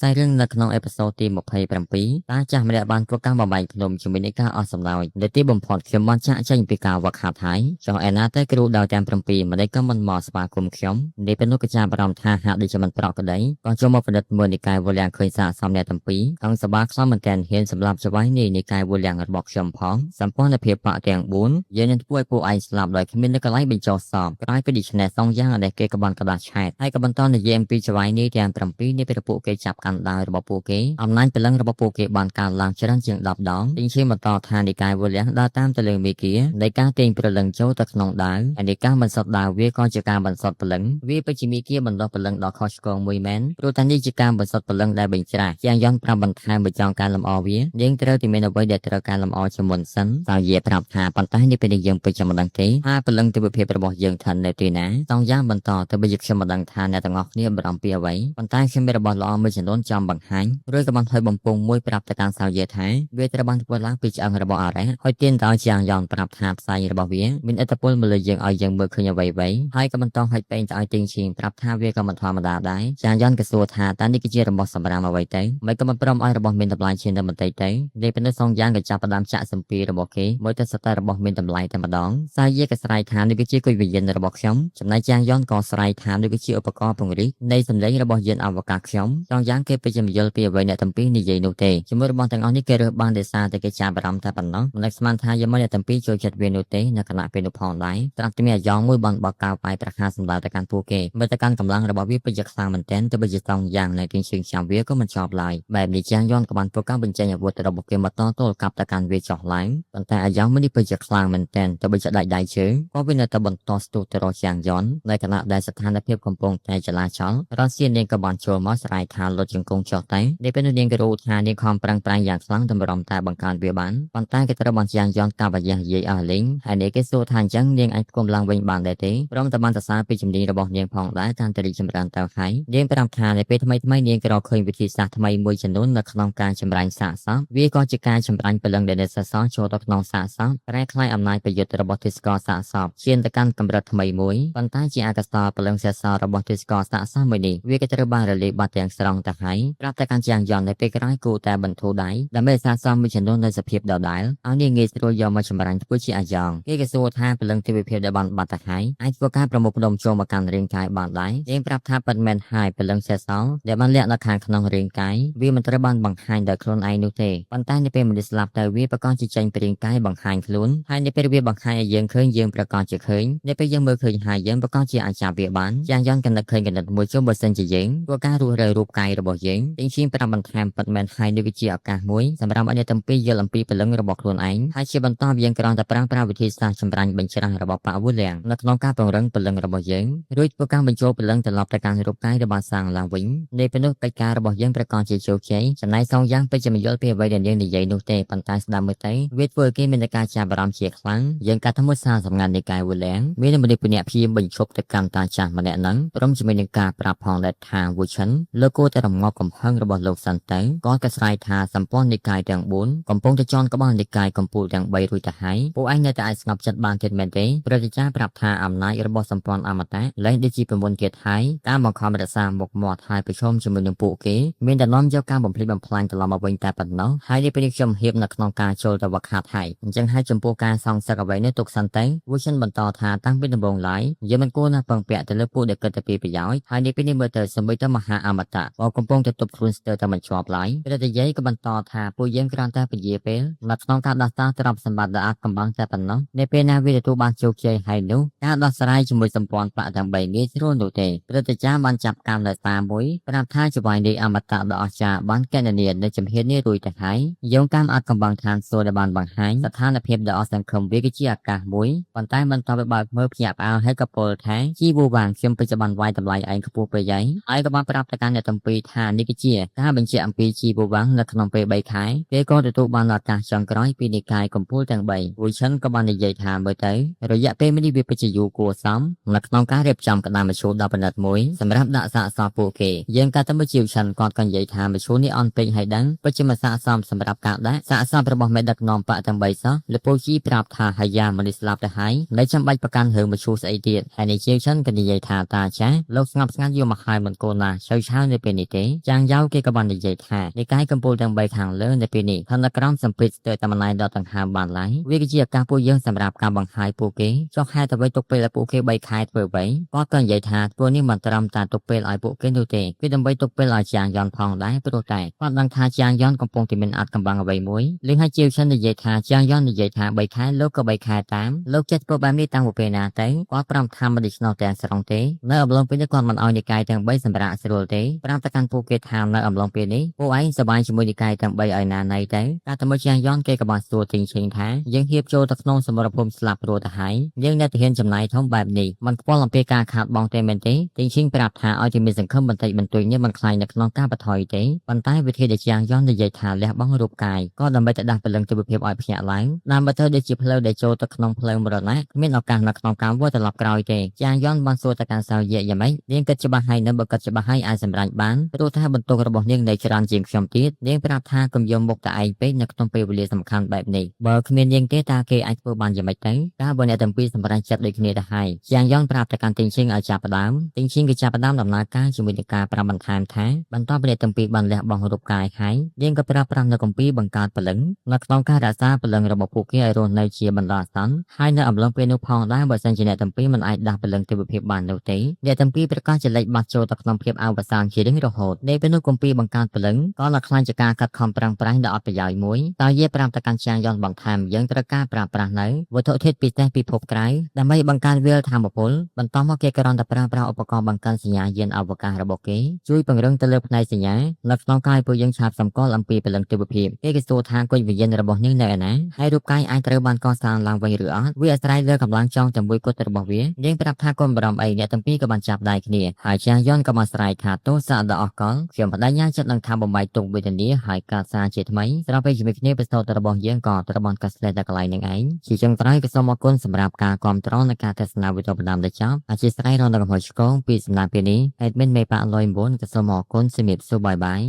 សាយរឿងនៅក្នុងអេពីសូតទី27តាចាស់ម្នាក់បានធ្វើការបំបែកភ្នំជាមួយនឹងការអស់សំណោចដែលទីបំផុតខ្ញុំបានចាក់ចេញពីការវឹកហាត់ហើយចុះឯណាទៅគ្រូដល់ទាំង7ម្ដេចក៏មិនមកស្វាគមន៍ខ្ញុំនេះពេលនោះក៏ចាប់អារម្មណ៍ថាហាក់ដូចជាមិនប្រក្រតីក៏ចូលមកពិនិត្យមើលនិកាយវលៀងឃើញសារសំអ្នកទាំងពីរក្នុងសបាខ្លាំងមែនទែនហ៊ានសម្រាប់ចវាយនេះនិកាយវលៀងរបស់ខ្ញុំផងសម្ព័ន្ធភាពបកទាំង4យើងនឹងធ្វើឲ្យពួកឯងស្លាប់ដោយគ្មាននៅកន្លែងបញ្ចុះសពក្រោយពីដូច្នេះសងយ៉ាងដែលគេក៏បានក្តារឆែតហើយក៏បន្តនិយាយអំពីចវាយនេះទាំង7នេះពេលពួកគេចាប់កាន់ដាវរបស់ពួកគេអំណាចព្រលឹងរបស់ពួកគេបានកើនឡើងច្រើនជាង10ដងទីជាបន្តថានិកាយវលៀងដើរតាមទៅលើមេគានៃការទាញព្រលឹងចូលទៅក្នុងដាវហើយនៃការបន្សុទ្ធដាវវាក៏ជាការបន្សុទ្ធព្រលឹងវាពិតជាមេគាបណ្ដោះព្រលឹងដ៏ខុសឆ្គងមួយមែនព្រោះតែនេះជាការបន្សុទ្ធព្រលឹងដែលបញ្ច្រាស់ជាងយន្តប្រាប់បន្ថែមបើចង់ការលម្អវាយើងត្រូវតែមានអ្វីដែលត្រូវការលម្អជាមុនសិនសាវយាប្រាប់ថាប៉ុន្តែនេះពេលនេះយើងពិតជាមិនដឹងទេថាព្រលឹងទិដ្ឋភាពរបស់យើងឋិននៅទីណាសងយ៉ាងបន្តទៅបើខ្ញុំមិនដឹងថាអ្នកទាំងអស់គ្នាបារម្ភពីអ្វីប៉ុន្តែខ្ញុំមានរបស់ល្អមួយចំនួនចង់បង្ហាញរួចក៏បានថយបំពង់មួយប្រាប់ទៅកាន់សាវយាថាវាត្រូវបានធ្វើឡើងពីឆ្អឹងរបស់អារ៉េសហើយទានដល់ជាងយ៉នប្រាប់ថាផ្សាយរបស់វាមានឥទ្ធិពលមកលើយើងឲ្យយើងមើលឃើញអ្វីៗហើយក៏បន្តឲ្យពេញទៅឲ្យទៀងឈៀងប្រាប់ថាវាក៏មិនធម្មតាដែរជាងយ៉នក៏សួរថាតើនេះគឺជារបស់សម្រាប់អ្វីទៅមិនក៏មិនព្រមឲ្យរបស់មានតម្លៃជាងតែបន្តិចទៅនេះពេលនោះសងយ៉ាងក៏ចាប់ផ្ដើមចាក់សម្ពីរបស់គេមួយទៅសតើរបស់មានតម្លៃតែម្ដងសាវយាក៏ស្រែកថានេះគឺជាគុយវិញ្ញាណរបស់ខ្ញុំចំណែកជាងយ៉នក៏ស្រែកថានេះគឺជាឧបករណ៍ពង្រីកនៃសម្លេងរបស់យានអវកាសខ្ញុំចង់យ៉ាងគេពេញជាយល់ពីអ្វីអ្នកទាំងពីរនិយាយនោះទេជាមួយរបស់ទាំងអស់នេះគេរើសបានដោយសារតែគេចាប់អារម្មណ៍តែប៉ុណ្ណោះមិននឹកស្មានថាយមអ្នកទាំងពីរចូលចិត្តវានោះទេនៅគណៈពេលនោះផងដែរត្រាប់តែមានអាយ៉ងមួយបានបកកៅបាយប្រខាសម្ដៅទៅកាន់ពួកគេមើលទៅកាន់កម្លាំងរបស់វាពេញជាខ្លាំងមែនទែនទៅបើជាតង់យ៉ាងនៅទីជើងចាំវាក៏មិនចប់ឡើយបែបនេះជាងយ៉នក៏បានធ្វើការបញ្ចេញអាវុធរបស់គេមកតទល់កាប់ទៅកាន់វាចោះឡើងប៉ុន្តែអាយ៉ងមួយនេះពេញជាខ្លាំងមែនទែនទៅបើជាដាច់ដៃជើងក៏វានៅតែបន្តស្ទុះទៅរកជាងយ៉ននៅគណៈដែលស្ថានភាពកំពុងតែចលាចលរ៉ាសៀនាងក៏បានចូលមកស្រែកថាលុតជង្គង់ចុះតែនេះពេលនោះនាងក៏รู้ថានាងខំប្រឹងប្រែងយ៉ាងខ្លាំងតម្រុំតែបង្កើនវាបានប៉ុន្តែគេត្រូវបានជាងយ៉នកាប់អាយ៉ាយាយអស់លេងហើយនាងគេសួរថាអញ្ចឹងនាងអាចគុំឡើងវិញបានដែរទេព្រមតែបានសរសើរពីជំនាញរបស់នាងផងដែរតាមតរីចម្រើនទៅហើយនាងប្រាប់ថានៅពេលថ្មីនាងក៏រកឃើញវិធីសាស្ត្រថ្មីមួយចំនួននៅក្នុងការចម្រាញ់សាកសពវាក៏ជាការចម្រាញ់ព្រលឹងដែលនៅសសរចូលទៅក្នុងសាកសពប្រែក្លាយអំណាចប្រយុទ្ធរបស់ទេសកលសាកសពឈានទៅកាន់កម្រិតថ្មីមួយប៉ុន្តែជាអកសរព្រលឹងសសររបស់ទេសកលសាកសពមួយនេះវាក៏ត្រូវបានរលាយបាត់ទាំងស្រុងទៅហើយប្រាប់តែកាន់ជាងយ៉ននៅពេលក្រោយគូតែបន្ធូរដៃដើម្បីសាកសពមួយចំនួននៅសភាពដដែលឲ្យនាងងាយស្រួលយកមកចម្រាញ់ធ្វើជាអាយ៉ងគេក៏សួរថាព្រលឹងទេវភាពដែលបានបាត់ទៅហើយអាចធ្វើការប្រមូលផ្ដុំចូលមកកាន់រាងកាយបានដែរយើងប្រាប់ថាប៉ិតមែនហើយព្រលឹងសសរដែលបានលាក់នៅខាងក្នុងរាងកាយវាមិនត្រូវបានបង្ហាញដោយខ្លួនឯងនោះទេប៉ុន្តែនៅពេលមនុស្សស្លាប់ទៅវាប្រកាសជាចេញពីរាងកាយបង្ហាញខ្លួនហើយនៅពេលវាបង្ហាញឲ្យយើងឃើញយើងប្រកាសជាឃើញនៅពេលយើងមើលឃើញហើយយើងប្រកាសជាអាចចាប់វាបានយ៉ាងយ៉នកណ្ដិតឃើញកណ្ដិតមួយជុំបើសិនជាយើងធ្វើការរស់រើរូបកាយរបស់យើងទាំងឈាមប្រាប់បន្ថែមប៉ិតមែនហើយនេះគឺជាឱកាសមួយសម្រាប់ឲ្យអ្នកទាំងពីរយល់អំពីព្រលឹងរបស់ខ្លួនឯងហើយជាបន្តយើងគ្រាន់តែប្រើវិធីសាស្ត្រចម្រាញ់បញ្ច្រាស់របស់ប៉ាវូលៀងនៅក្នុងការពង្រឹងព្រលឹងរបស់យើងរួចធ្វើការបញ្ចូលព្រលឹងត្រឡប់ទៅកាន់រូបកាយដែលបានសាងឡើងវិញនៃពេលនោះកិច្ចការរបស់យើងប្រកាសជាជោគជ័យចំណែកសងយ៉ាងពេញជាមិនយល់ពីអ្វីដែលយើងនិយាយនោះទេប៉ុន្តែស្ដាប់មើលទៅវាធ្វើឲ្យគេមានតែការចាប់អារម្មណ៍ជាខ្លាំងយើងកាត់ថាមួយសារសម្ងាត់នៃកាយវូលៀងមានមនុស្សព្យាយាមបញ្ឈប់ទៅកាន់តាចាស់ម្នាក់ហ្នឹងព្រមជាមួយនឹងការប្រាប់ផងដែរថាវូឆិនលោកគួរតែរងាប់កំហឹងរបស់លោកសិនទៅគាត់ក៏ស្រែកថាសម្ព័ន្ធនិកាយទាំង4កំពុងតែជន់ក្បាលនិកាយកម្ពុជាទាំង3រួចទៅហើយពួកឯងនៅតែអាចស្ងប់ចិត្តបានទៀតមែនទេព្រឹទ្ធាចារ្យប្រាប់ថាអំណាចរបស់សម្ព័ន្ធអមតៈលែងដូចជាប្រមុនទៀតហើយការបង្ខំរក្សាមុខមាត់ហើយប្រឈមជាមួយនឹងពួកគេមានតែនាំយកការបំភ្លេចបំផ្លាញត្រឡប់មកវិញតែប៉ុណ្ណោះហើយនេះពេលនេះខ្ញុំហៀបនៅក្នុងការចូលទៅវឹកហាត់ហើយអញ្ចឹងហើយចំពោះការសងសឹកអ្វីនេះទុកសិនទៅវូឈិនបន្តថាតាំងពីដំបូងឡើយយើងមិនគួរណាពឹងពាក់ទៅលើពួកដែលគិតតែពីប្រយោជន៍ហើយនេះពេលនេះមើលទៅសម្បីតែមហាអមតៈក៏កំពុងតែទប់ខ្លួនស្ទើរតែមិនជាប់ឡើយព្រឹទ្ធាយាយក៏បន្តថាពួកយើងគ្រាន់តែពជាពេលនៅក្នុងការដោះស្រាយទ្រព្យសម្បត្តិដ៏អាថ៌កំបាំងតែប៉ុណ្ណោះនៅពេលណាវាទទួលបានជោគជ័យហើយនោះការដោះស្រាយជាមួយសម្ព័ន្ធបកទាំង3ងាយស្រួលនោះទេព្រឹទ្ធាចារ្យបានចាប់កម្មនៅតាមួយប្រាប់ថាចវាយនៃអមតៈដ៏អស្ចារ្យបានកណនានៅជំហាននេះរួចទៅហើយយោងកម្មអាថ៌កំបាំងឋានសួគ៌ដែលបានបង្ហាញស្ថានភាពដ៏អស់សង្ឃឹមវាគឺជាឱកាសមួយប៉ុន្តែមិនតបបើកមើលភ្ញាក់ផ្អើលហើយក៏ពោលថាជីវូវ៉ាងខ្ញុំពិតជាបានវាយតម្លៃឯងខ្ពស់ពេកហើយក៏បានប្រាប់ទៅកាន់អ្នកទាំងពីរថានេះគឺជាការបញ្ជាក់អំពីជីវូវ៉ាងនៅក្នុងពេល3ខែគេក៏ទទួលបានឱកាសចុងក្រោយពីនិកាយកម្ពុជាទាំង3វូឆិនក៏បាននិយាយថាមើលទៅរយៈពេលនេះវាពិតជាយូរគួរសមនៅក្នុងការរៀបចំក្តារមឈូស10ពិនិត្យមួយសម្រាប់ដាក់សាកសពពួកគេយើងកាត់ទៅមើលជីវឆិនគាត់ក៏និយាយថាមឈូសនេះអន់ពេកហើយដឹងពិតជាមិនស័ក្តិសមសម្រាប់ការដាក់សាកសពរបស់មេដឹកនាំបកទាំង3សោះលពូជីប្រាប់ថាហើយយ៉ាមនុស្សស្លាប់ទៅហើយមិនចាំបាច់ប្រកាន់រឿងមឈូសស្អីទៀតហើយនេះជីវឆិនក៏និយាយថាតាចាស់លោកស្ងប់ស្ងាត់យូរមកហើយមិនកូនណាឆៅឆាវនៅពេលនេះទេ ចាងយ៉ៅគេក៏បាននិយាយថានិកាយកម្ពុជាទាំង3ខាងលើនៅពេលនេះឋានក្រមសម្ពេចស្ទើរតែម្លាយដល់ដង្ហើមបានឡើយវាគឺជាឱកាសពួកយើងសម្រាប់ការបង្ហាញពួកគេចុះហេតុអ្វីទុកពេលឲ្យពួកគេ3ខែធ្វើអ្វីគាត់ក៏និយាយថាពួកនេះមិនត្រឹមតែទុកពេលឲ្យពួកគេនោះទេគឺដើម្បីទុកពេលឲ្យចាងយ៉នផងដែរព្រោះតែគាត់ដឹងថាចាងយ៉នកំពុងតែមានអត្តកម្បាំងអ្វីមួយលឿនហើយជាវឈិននិយាយថាចាងយ៉ននិយាយថា3ខែលោកក៏3ខែតាមលោកចិត្តធ្វើបែបនេះតាំងពីពេលណាទៅគាត់ប្រាំថាមិនដូច្នោះទាំងស្រុងទេនៅអំឡុងពេលនេះគាត់មិនឲ្យនិកាយទាំង3សម្រាប់ស្រួលទេប្រាំតែកាន់ពួកគេថានៅអំឡុងពេលនេះពួកឯងសប្បាយជាមួយនិកាយទាំង3ឲ្យណាណីទៅការតែមើលចាងយ៉នគេក៏បានសួរទីងឈិងថាយើងហៀបចូលទៅក្នុងសមរភូមិស្លាប់ព្រោះទៅហើយយើងនៅតែហ៊ានចំណាយធំបែបនេះមិនខ្វល់អំពីការខាតបង់ទេមែនទេទីងឈិងប្រាប់ថាឲ្យតែមានសង្ឃឹមបន្តិចបន្តួចនេះមិនខ្លាចនៅក្នុងការបន្ថយទេប៉ុន្តែវិធីដែលចាងយ៉ននិយាយថាលះបង់រូបកាយក៏ដើម្បីទៅដាស់ពលឹងជីវភាពឲ្យភ្ញាក់ឡើងដើម្បីធ្វើដូចជាផ្លូវដែលចូលទៅក្នុងផ្លូវមរណៈគ្មានឱកាសនៅក្នុងការវិលត្រឡប់ក្រោយទេចាងយ៉នបានសួរទៅកាន់សាវយៈយ៉ាងម៉េចនាងគិតច្បាស់ហើយនៅបើគិតច្បាស់ហើយអាចសម្រេចបានព្រោះថាបន្ទុករបស់នាងនៅច្រើនជាងខ្ញុំទៀតនាងប្រាប់ថាកុំយកមុខតែឯងពេកនៅក្នុងពេលវេលាសំខាន់បែបនេះបើគ្មាននាងទេតើគេអាចធ្វើបានយ៉ាងម៉េចទៅតើបើអ្នកទាំងពីរសម្រេចចិត្តដូចគ្នាទៅហើយចាងយ៉នប្រាប់ទៅកាន់ទីងឈិងឲ្យចាប់ផ្ដើមទីងឈិងក៏ចាប់ផ្ដើមដំណើរការជាមួយនឹងការប្រាប់បន្ថែមថាបន្ទាប់ពីអ្នកទាំងពីរបានលះបង់រូបកាយហើយនាងក៏ប្រើប្រាស់នៅគម្ពីរបង្កើតពលឹងនៅក្នុងការរក្សាពលឹងរបស់ពួកគេឲ្យរស់នៅជាបណ្ដោះអាសន្នហើយនៅអំឡុងពេលនោះផងដែរបើសិនជាអ្នកទាំងពីរមិនអាចដាស់ពលឹងទេវភាពបាននោះទេអ្នកទាំងពីរប្រកាសជាលេចបាត់ចូលទៅក្នុងភាពអវសានជារៀងរហូតនៅពេលនោះគម្ពីរបង្កើតពលឹងក៏នៅខ្លាចជាការកាត់ខំប្រឹងប្រែងដ៏អត់ប្រយោជន៍មួយតើយាប្រាប់ទៅកាន់ចាងយ៉នបន្ថែមយើងត្រូវការប្រើប្រាស់នៅវត្ថុធាតុពិសេសពិភពក្រៅដើម្បីបង្កើនវាលថាមពលបន្តមកគេក៏រំតែប្រើប្រាស់ឧបករណ៍បង្កើនសញ្ញាយានអវកាសរបស់គេជួយពង្រឹងទៅលើផ្នែកសញ្ញានៅក្នុងកាយពួកយើងឆាប់សម្គាល់អំពីពលឹងទេវភាពគេក៏សួរថាគុណវិញ្ញាណរបស់នាងនៅឯណាហើយរូបកាយអាចត្រូវបានកសាងឡើងវិញឬអត់វាអាស្រ័យលើកម្លាំងចង់តែមួយគត់របស់វានាងប្រាប់ថាកុំបារម្ភអីអ្នកទាំងពីរក៏បានចាប់ដៃគ្នាហើយចាងយ៉នក៏បានស្រែកថាទោសដ៏អស់កលខ្ញុំបដិញ្ញាចិត្តនឹងថាបំបីទុកវេទនាហើយកាត់សារជាថ្មីស្រាប់ពេលជាមួយគ្នាបេសតរបស់យើងក៏ត្រូវបានកាត់ស្លេតដល់កន្លែងនឹងឯងជាចុងក្រោយក៏សូមអរគុណសម្រាប់ការគាំទ្រនិងការទស្សនាវីដេអូបណ្ដាំដល់ចប់អធិស្ឋានរងដល់កំហុសឆ្គងពីសំណាក់ពេលនេះ Admin មេប៉ាក់109ក៏សូមអរគុណសម្រាប់សួរបាយបាយ